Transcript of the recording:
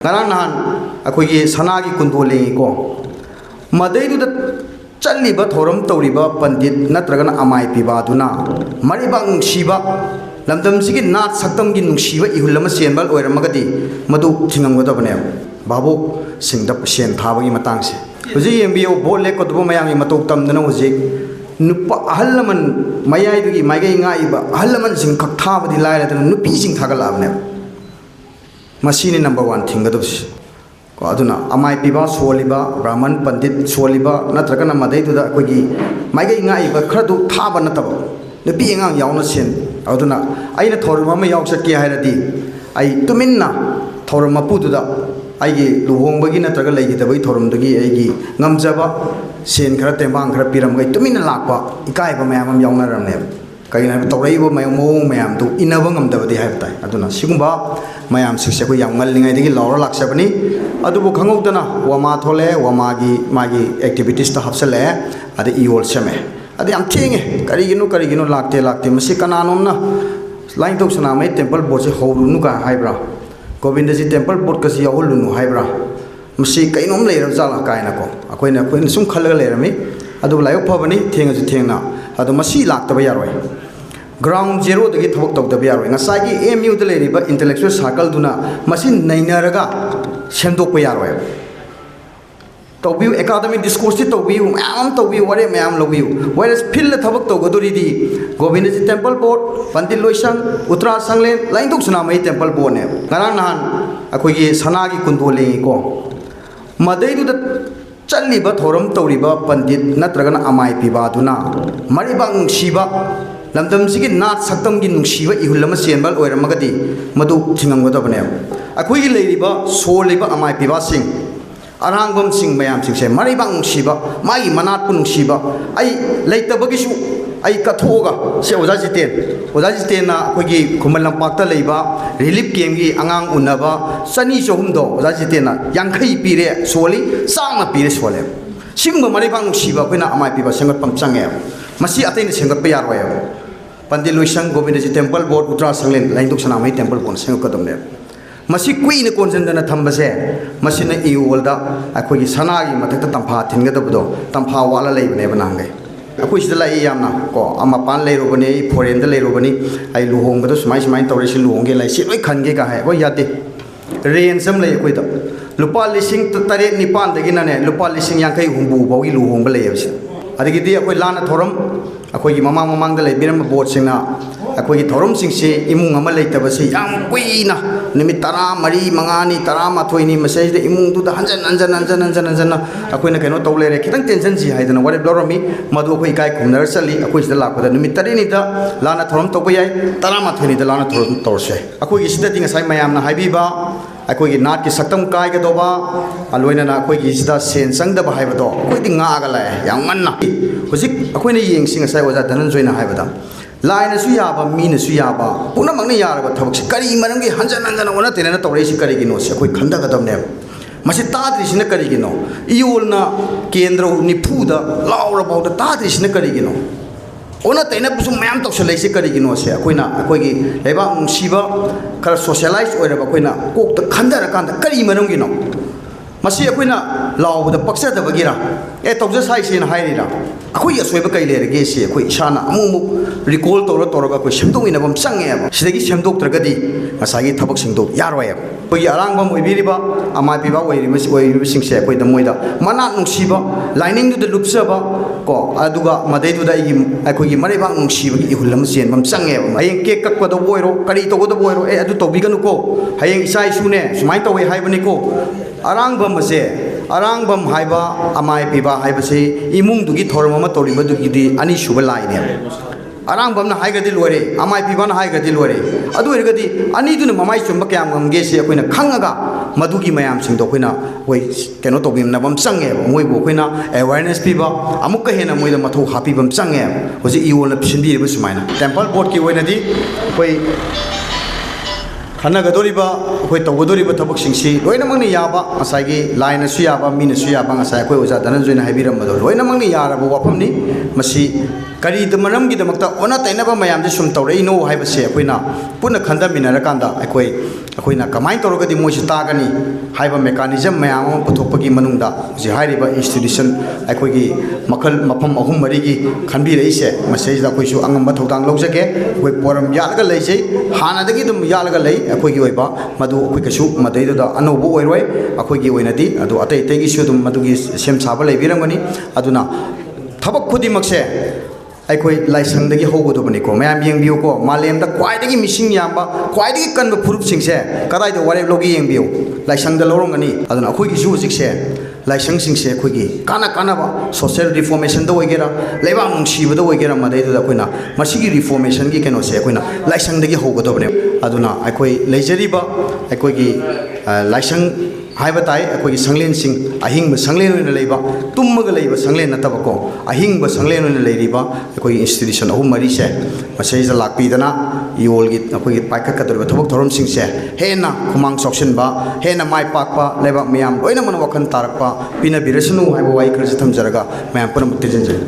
Ngarang nahan akoigi sanagi kundole ko madaidu da challiba thoram tawriba pandit natragana amai piba duna maribang shiba lamdam sigi nat saktam gi nungsiba ihulama senbal oiramagadi madu thingamgodabane babu singda sen thabagi matangse huji yembiyo bolle ko dubo mayang matok tamdana huji nupa ahallaman mayai dugi maigai ngaiba ahallaman sing khak thabadi laira dana nupi sing thagalabne Masini number 1 thing gadus ko aduna amai piba soliba brahman pandit soliba natragana madai tu da kogi maigai ngai ba khradu thaba nataba nupi engang yauna sen aduna aina thorma ma yauk sakki hairadi ai tuminna thorma pu tu da ai gi luhong bagi natraga legi da bai thorum dagi ai gi ngamjaba sen khara tembang khara piram gai tuminna lakpa ikai ba mayam yauna ramne kaina tawrai ba mayam mo mayam tu inaba ngamdaba di hai tai aduna sigumba mayam sikse ko yang ngallingai digi lawra laksabani adubu khangudana wama thole wama gi magi activities ta hapsale ade iol seme ade am thenge kariginu lakte masi kananom na line tok sana mai temple board se howlunu ka haibra govinda ji temple board ka si yahulunu haibra masi kainom leira jala kaina ko akoina sum khalaga leirami adu layo phabani thenga ju thengna adu masi laktaba yaroi ground zero dagi thobok tok dabi yaroi ngasai gi mu de leriba intellectual circle duna machine nainaraga sendok pa yaroi tobiu academic discourse ti tobiu am tobiu ware mayam lobiu whereas phil thobok tok godori di govinda ji temple board pandit loisang uttara sanglen lain tok suna mai temple board ne ngarang nahan akoi gi sanagi kundole ko madai du da challiba thoram tawriba pandit natragana amai piba duna maribang shiba lamdam sigi nat saktam gi nungsiba ihulama senbal oiramagadi madu thingamgodabane akoi gi leiriba soliba amai piba sing arangbam sing mayam sing se maribang nungsiba mai manat pu nungsiba ai leitabagi su ai kathoga se oja jiten na akoi gi khumal lampak ta leiba relief camp gi angang unaba sani johumdo oja jiten na yangkhai pire soli sangna pire sole singba maribang nungsiba koina amai piba sengat pamchange masi atain sengat pa yarwa Pandit Loisang Govinda ji temple board uttara sanglen lain tok sana mai temple board seng kadamne masi kui ne konjandana thambase masi na iolda akoi gi sana gi mathakta tampha thingadabdo tampha wala leibne banangai akoi sida lai yamna ko ama pan lei robani foreign da lei robani ai luhong bado sumai tawre si luhong ge lai si loi khange ka hai bo yate rain sam lei akoi da lupa lising tare nipan dagi na ne lupa lising yang kai humbu bo gi luhong ba lei absi adigi di akoi lana thoram akoi gi mamang da lei biram board singna akoi gi thoram sing se imung ama lei tabasi yang kuina nimit tara mari mangani tara mathoi ni masai de imung du da hanjan akoi na kaino tawle re khitang tension ji haidana ware bloromi madu akoi kai khumnar sali akoi sida lakpada nimit tari ni da lana thoram topai ai tara mathoi ni da lana thoram torse akoi gi sida tinga sai mayam na haibi ba akoi gi nat ki saktam kai ga doba aloina na akoi gi sida sen sang da ba haibado akoi ti nga ga la yang manna hojik akoi na yeng sing sai oja danan joina haibada laina su yaba mina su yaba puna mangna yaraba thabak si kari manam gi hanjan ona tena tawre si kari gi no se akoi khanda ga damne masi tadri sina kari gi no iolna kendra nipu da laura bau da tadri sina kari gi no ona tena pusu mayam tok se leisi kari gi no se akoina akoi gi leba siba kar socialize oira ba koina kok ta khandara kan da kari manam gi no masi akoina law da paksa da bagira e tokja sai sin hairira akoi asoi ba kai le rege se akoi shana amu recall tora ko semdong ina bam sange ba sidagi semdok tragadi masagi thabak singdok yarwa koi arang bam oibiriba amai piba oiriba singse akoi da moida mana nungsiba lining du da lupsaba ko aduga madai du da akoi gi mare bang nungsiba gi hulam sen bam sange ba hayeng ke kak ko da boiro kari to ko da boiro e adu tobi ganu ko hayeng isai sune sumai to we haibani ko arang bam se arang bam haiba amai piba haiba se imung dugi thorma ma toriba dugi di ani suba laine arang bam na haigadi lore amai piba na haigadi lore adu ergadi ani dun mamai chumba kyam ngamge se akoina khangaga madugi mayam sing do koina hoi keno tobim na bam sange moi bo koina awareness piba amukka hena moi da matho happy bam sange hoji iol na psinbi re sumaina temple board ki oina di hoi khana gadoriba hoi tawgodoriba thabak singsi loina mangni yaba asai line su yaba min su yaba asai koi oja danan joina haibiram mado loina mangni yara bo wafam ni masi ꯀꯔꯤꯗ ꯃꯔꯝꯒꯤꯗꯃꯛꯇ ꯑꯣꯟꯅ ꯇꯩꯅꯕ ꯃꯌꯥꯝꯁꯦ ꯁꯨꯝ ꯇꯧꯔꯛꯏꯅꯣ ꯍꯥꯏꯕꯁꯦ ꯑꯩꯈꯣꯏꯅ ꯄꯨꯟꯅ ꯈꯟꯊꯃꯤꯟꯅꯔꯀꯥꯟꯗ ꯑꯩꯈꯣꯏꯅ ꯀꯃꯥꯏꯅ ꯇꯧꯔꯒꯗꯤ ꯃꯣꯏꯁꯨ ꯇꯥꯒꯅꯤ ꯍꯥꯏꯕ ꯃꯦꯀꯥꯅꯤꯖꯝ ꯃꯌꯥꯝ ꯑꯃ ꯄꯨꯊꯣꯛꯄꯒꯤ ꯃꯅꯨꯡꯗ ꯍꯧꯖꯤꯛ ꯍꯥꯏꯔꯤꯕ ꯏꯟꯁꯇꯤꯇ꯭ꯌꯨꯁꯟ ꯑꯩꯈꯣꯏꯒꯤ ꯃꯐꯝ 3-4ꯒꯤ ꯈꯟꯕꯤꯔꯛꯏꯁꯦ ꯃꯁꯤꯗ ꯑꯩꯈꯣꯏꯁꯨ ꯑꯉꯝꯕ ꯊꯧꯗꯥꯡ ꯂꯧꯖꯒꯦ ꯑꯩꯈꯣꯏ ꯄꯣꯔꯝ ꯌꯥꯠꯂꯒ ꯂꯩꯖꯩ ꯍꯥꯟꯅꯗꯒꯤ ꯑꯗꯨꯝ ꯌꯥꯠꯂꯒ ꯂꯩ ꯑꯩꯈꯣꯏꯒꯤ ꯑꯣꯏꯕ ꯃꯗꯨ ꯑꯩꯈꯣꯏ ꯀꯩꯁꯨ ꯃꯗꯩꯗꯨꯗ ꯑꯅꯧꯕ ꯑꯣꯏꯔꯣꯏ ꯑꯩꯈꯣꯏꯒꯤ ꯑꯣꯏꯅꯗꯤ ꯑꯗꯨ ꯑꯇꯩꯒꯤꯁꯨ ꯑꯗꯨꯝ ꯃꯗꯨꯒꯤ ꯁꯦꯝ ꯁꯥꯕ ꯂꯩꯕꯤꯔꯝꯒꯅꯤ ꯑꯗꯨꯅ ꯊꯕꯛ ꯈꯨꯗꯤꯡꯃꯛꯁꯦ ꯑꯩꯈꯣꯏ ꯂꯥꯏꯁꯪꯗꯒꯤ ꯍꯧꯒꯗꯕꯅꯤꯀꯣ ꯃꯌꯥꯝ ꯌꯦꯡꯕꯤꯌꯨꯀꯣ ꯃꯥꯂꯦꯝꯗ ꯈ꯭ꯋꯥꯏꯗꯒꯤ ꯃꯤꯁꯤꯡ ꯌꯥꯝꯕ ꯈ꯭ꯋꯥꯏꯗꯒꯤ ꯀꯟꯕ ꯐꯨꯔꯨꯞꯁꯤꯡꯁꯦ ꯀꯗꯥꯏꯗ ꯋꯥꯔꯦꯞ ꯂꯧꯒꯦ ꯌꯦꯡꯕꯤꯌꯨ ꯂꯥꯏꯁꯪꯗ ꯂꯧꯔꯝꯒꯅꯤ ꯑꯗꯨꯅ ꯑꯩꯈꯣꯏꯒꯤꯁꯨ ꯍꯧꯖꯤꯛꯁꯦ ꯂꯥꯏꯁꯪꯁꯤꯡꯁꯦ ꯑꯩꯈꯣꯏꯒꯤ ꯀꯥꯟꯅꯕ ꯁꯣꯁꯤꯌꯦꯜ ꯔꯤꯐꯣꯔꯃꯦꯁꯟꯗ ꯑꯣꯏꯒꯦꯔꯥ ꯂꯩꯕꯥꯛ ꯅꯨꯡꯁꯤꯕꯗ ꯑꯣꯏꯒꯦꯔꯥ ꯃꯗꯩꯗꯨꯗ ꯑꯩꯈꯣꯏꯅ ꯃꯁꯤꯒꯤ ꯔꯤꯐꯣꯔꯃꯦꯁꯟꯒꯤ ꯀꯩꯅꯣꯁꯦ ꯑꯩꯈꯣꯏꯅ ꯂꯥꯏꯁꯪꯗꯒꯤ ꯍꯧꯒꯗꯕꯅꯦ ꯑꯗꯨꯅ ꯑꯩꯈꯣꯏ ꯂꯩꯖꯔꯤꯕ ꯑꯩꯈꯣꯏꯒꯤ ꯂꯥꯏꯁꯪ ꯍꯥꯏꯕ ꯇꯥꯏ ꯑꯩꯈꯣꯏꯒꯤ ꯁꯪꯂꯦꯟꯁꯤꯡ ꯑꯍꯤꯡꯕ ꯁꯪꯂꯦꯟ ꯑꯣꯏꯅ ꯂꯩꯕ ꯇꯨꯝꯃꯒ ꯂꯩꯕ ꯁꯪꯂꯦꯟ ꯅꯠꯇꯕꯀꯣ ꯑꯍꯤꯡꯕ ꯁꯪꯂꯦꯟ ꯑꯣꯏꯅ ꯂꯩꯔꯤꯕ ꯑꯩꯈꯣꯏꯒꯤ ꯏꯟꯁꯇꯤꯇ꯭ꯌꯨꯁꯟ 3-4ꯁꯦ ꯃꯁꯤꯗ ꯂꯥꯛꯄꯤꯗꯅ ꯏꯌꯣꯜꯒꯤ ꯑꯩꯈꯣꯏꯒꯤ ꯄꯥꯏꯈꯠꯀꯗꯧꯔꯤꯕ ꯊꯕꯛ ꯊꯧꯔꯝꯁꯤꯡꯁꯦ ꯍꯦꯟꯅ ꯈꯨꯃꯥꯡ ꯆꯥꯎꯁꯤꯟꯕ ꯍꯦꯟꯅ ꯃꯥꯏ ꯄꯥꯛꯄ ꯂꯩꯕꯥꯛ ꯃꯤꯌꯥꯝ ꯂꯣꯏꯅꯃꯛ ꯋꯥꯈꯜ ꯇꯥꯔꯛꯄ ꯄꯤꯅꯕꯤꯔꯁꯅꯨ ꯍꯥꯏꯕ ꯋꯥꯍꯩ ꯈꯔꯁꯤ ꯊꯝꯖꯔꯒ ꯃꯌꯥꯝ ꯄꯨꯝꯅꯃꯛ ꯊꯤꯖꯤꯟꯖꯔꯤ